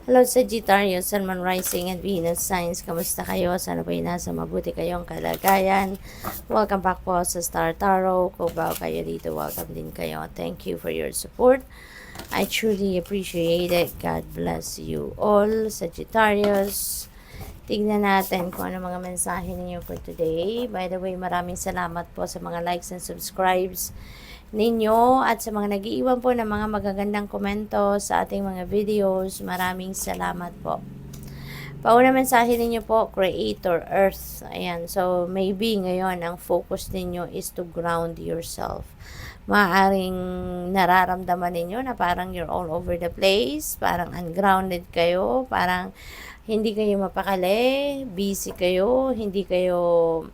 Hello Sagittarius, Sun, Moon, Rising, and Venus signs. Kamusta kayo? Sana po nasa mabuti kayong kalagayan. Welcome back po sa Star Tarot. Kung bago kayo dito, welcome din kayo. Thank you for your support. I truly appreciate it. God bless you all, Sagittarius. Tignan natin kung ano mga mensahe ninyo for today. By the way, maraming salamat po sa mga likes and subscribes ninyo at sa mga nag-iiwan po ng mga magagandang komento sa ating mga videos. Maraming salamat po. Pauna mensahe ninyo po, Creator, Earth. Ayan, so maybe ngayon ang focus ninyo is to ground yourself. Maaring nararamdaman ninyo na parang you're all over the place, parang ungrounded kayo, parang hindi kayo mapakali, busy kayo, hindi kayo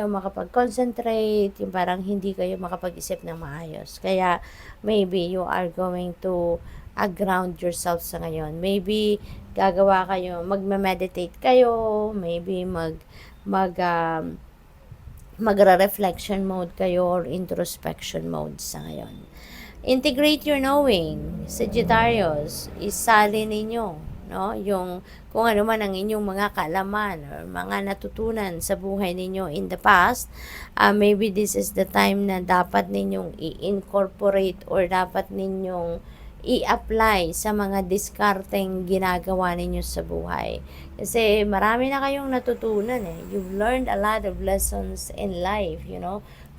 makapag-concentrate, yung parang hindi kayo makapag-isip ng maayos. Kaya, maybe you are going to ground yourself sa ngayon. Maybe, gagawa kayo, magme-meditate kayo, maybe magre-reflection mode kayo or introspection mode sa ngayon. Integrate your knowing, Sagittarius, isali ninyo, no? Yung kung ano man ang inyong mga kaalaman or mga natutunan sa buhay ninyo in the past, maybe this is the time na dapat ninyong i-incorporate or dapat ninyong i-apply sa mga diskarteng ginagawa ninyo sa buhay. Kasi marami na kayong natutunan eh. You've learned a lot of lessons in life,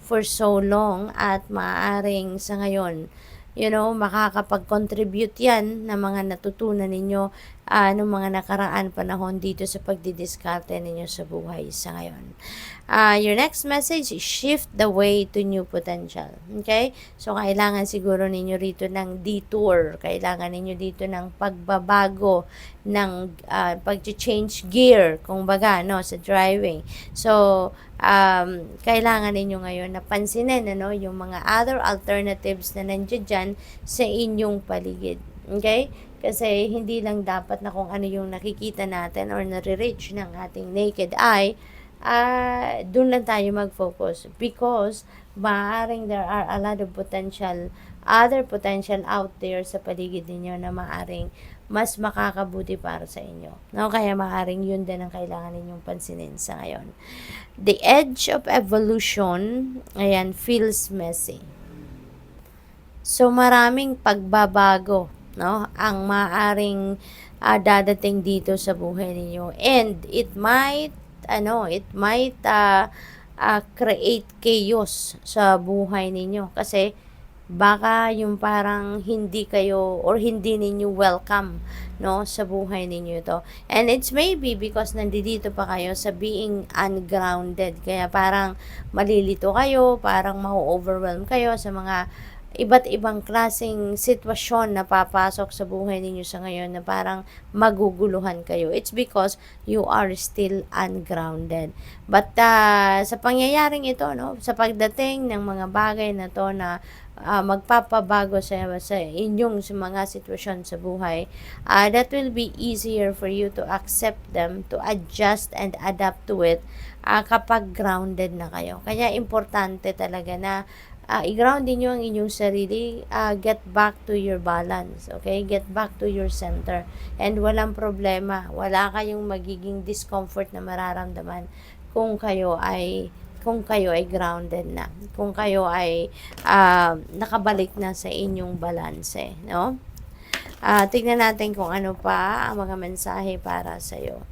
for so long at maaaring sa ngayon, makakapag-contribute yan na mga natutunan ninyo noong mga nakaraan panahon dito sa pagdidiskarte ninyo sa buhay sa ngayon. Your next message is shift the way to new potential. Okay? So, kailangan siguro ninyo rito ng detour. Kailangan ninyo dito ng pagbabago, ng pag-change gear, kung baga, sa driving. So, kailangan ninyo ngayon na pansinin yung mga other alternatives na nandiyan dyan sa inyong paligid. Okay? Kasi hindi lang dapat na kung ano yung nakikita natin or nare-reach ng ating naked eye, doon lang tayo mag-focus. Because maaaring there are a lot of other potential out there sa paligid ninyo na maaaring mas makakabuti para sa inyo. No? Kaya maaaring yun din ang kailangan ninyong pansinin sa ngayon. The edge of evolution, ayan, feels messy. So, maraming pagbabago, ang maaaring dadating dito sa buhay ninyo. And it might create chaos sa buhay ninyo. Kasi, baka yung parang hindi kayo or hindi ninyo welcome sa buhay ninyo ito. And it's maybe because nandito pa kayo sa being ungrounded. Kaya parang malilito kayo, parang ma-overwhelm kayo sa mga iba't ibang klaseng sitwasyon na papasok sa buhay ninyo sa ngayon na parang maguguluhan kayo. It's because you are still ungrounded. But sa pangyayaring ito, sa pagdating ng mga bagay na to na magpapabago sa inyong mga sitwasyon sa buhay, that will be easier for you to accept them, to adjust and adapt to it kapag grounded na kayo. Kaya importante talaga na i-ground nyo ang inyong sarili, get back to your balance, okay? Get back to your center. And walang problema, wala kayong magiging discomfort na mararamdaman kung kayo ay grounded na, kung kayo ay nakabalik na sa inyong balanse, no? Tignan natin kung ano pa ang mga mensahe para sa iyo.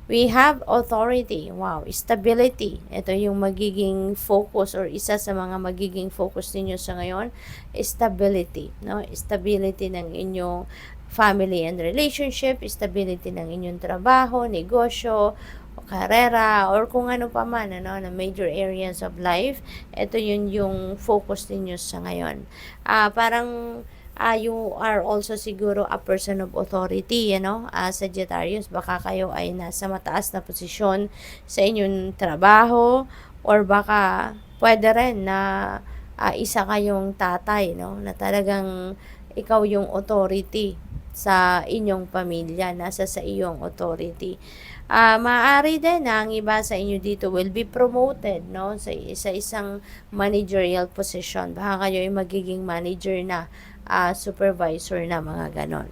We have authority. Wow, stability. Ito yung magiging focus or isa sa mga magiging focus ninyo sa ngayon, stability, no? Stability ng inyong family and relationship, stability ng inyong trabaho, negosyo, karera, or kung ano pa man, na major areas of life. Ito yun yung focus ninyo sa ngayon. Parang you are also siguro a person of authority, Sagittarius. Baka kayo ay nasa mataas na posisyon sa inyong trabaho, or baka pwede rin na isa kayong tatay, na talagang ikaw yung authority sa inyong pamilya, nasa sa iyong authority. Maaari din na ang iba sa inyo dito will be promoted, sa isang managerial position. Baka kayo ay magiging manager na, supervisor na, mga ganon.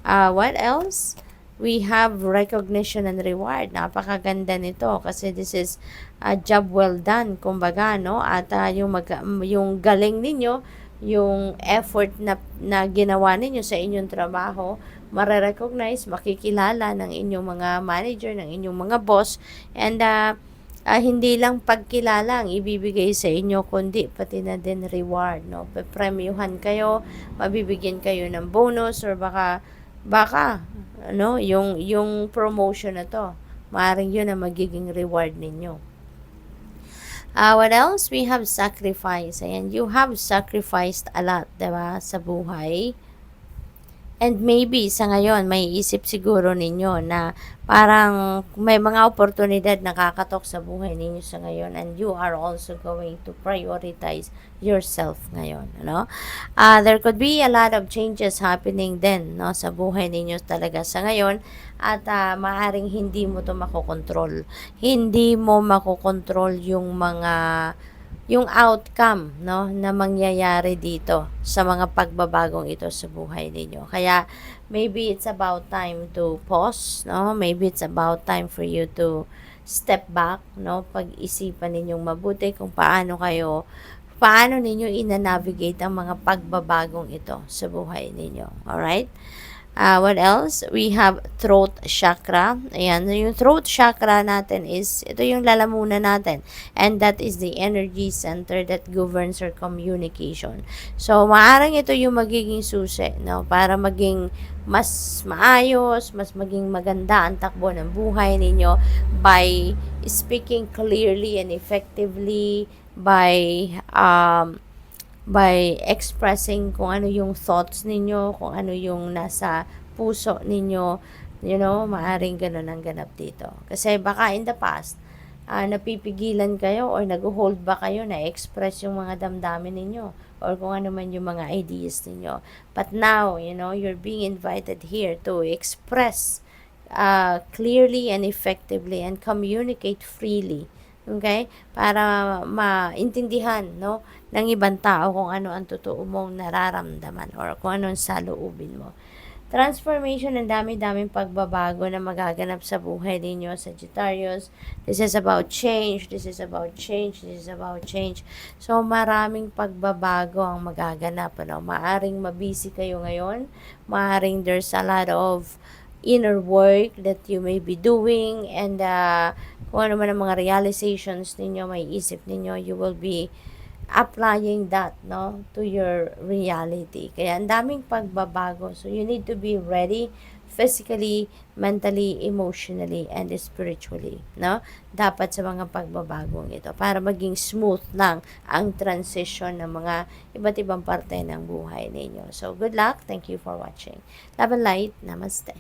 What else? We have recognition and reward. Napakaganda nito kasi this is a job well done, kumbaga, no? At yung galing ninyo, yung effort na ginawa ninyo sa inyong trabaho, marerecognize, makikilala ng inyong mga manager, ng inyong mga boss, and hindi lang pagkilala ang ibibigay sa inyo, kundi pati na din reward, no? Pepremyuhan kayo, mabibigyan kayo ng bonus, or baka ano, yung promotion na to, maaaring yun ang magiging reward ninyo. What else? We have sacrifice. Ayan, you have sacrificed a lot, diba, sa buhay. And maybe sa ngayon, may isip siguro ninyo na parang may mga oportunidad na kakatok sa buhay ninyo sa ngayon, and you are also going to prioritize yourself ngayon, ano? There could be a lot of changes happening then, no, sa buhay ninyo talaga sa ngayon, at maaring hindi mo to makokontrol. Hindi mo makokontrol yung outcome, no, na mangyayari dito sa mga pagbabagong ito sa buhay ninyo. Kaya maybe it's about time to pause, no? Maybe it's about time for you to step back, no? Pag-isipan ninyong mabuti kung paano ninyo ina-navigate ang mga pagbabagong ito sa buhay ninyo. Alright? What else? We have throat chakra. Ayan, yung throat chakra natin ito yung lalamunan natin. And that is the energy center that governs our communication. So, maaaring ito yung magiging susi, no? Para maging mas maayos, mas maging maganda ang takbo ng buhay ninyo by speaking clearly and effectively, by expressing kung ano yung thoughts ninyo, kung ano yung nasa puso ninyo, maaring ganun ang ganap dito. Kasi baka in the past, napipigilan kayo or nag-hold ba kayo na express yung mga damdamin ninyo or kung ano man yung mga ideas ninyo. But now, you're being invited here to express clearly and effectively and communicate freely. Okay? Para maintindihan, no, ng ibang tao kung ano ang totoo mong nararamdaman or kung ano ang saloobin mo. Transformation, ang dami-daming pagbabago na magaganap sa buhay ninyo, Sagittarius. This is about change, this is about change, this is about change. So, maraming pagbabago ang magaganap. Maaring mabisi kayo ngayon, maaring there's a lot of inner work that you may be doing, and kung ano man ang mga realizations ninyo, may isip ninyo, you will be applying that, no, to your reality. Kaya ang daming pagbabago. So, you need to be ready physically, mentally, emotionally, and spiritually, no? Dapat sa mga pagbabagong ito para maging smooth lang ang transition ng mga iba't ibang parte ng buhay ninyo. So, good luck. Thank you for watching. Love and light. Namaste.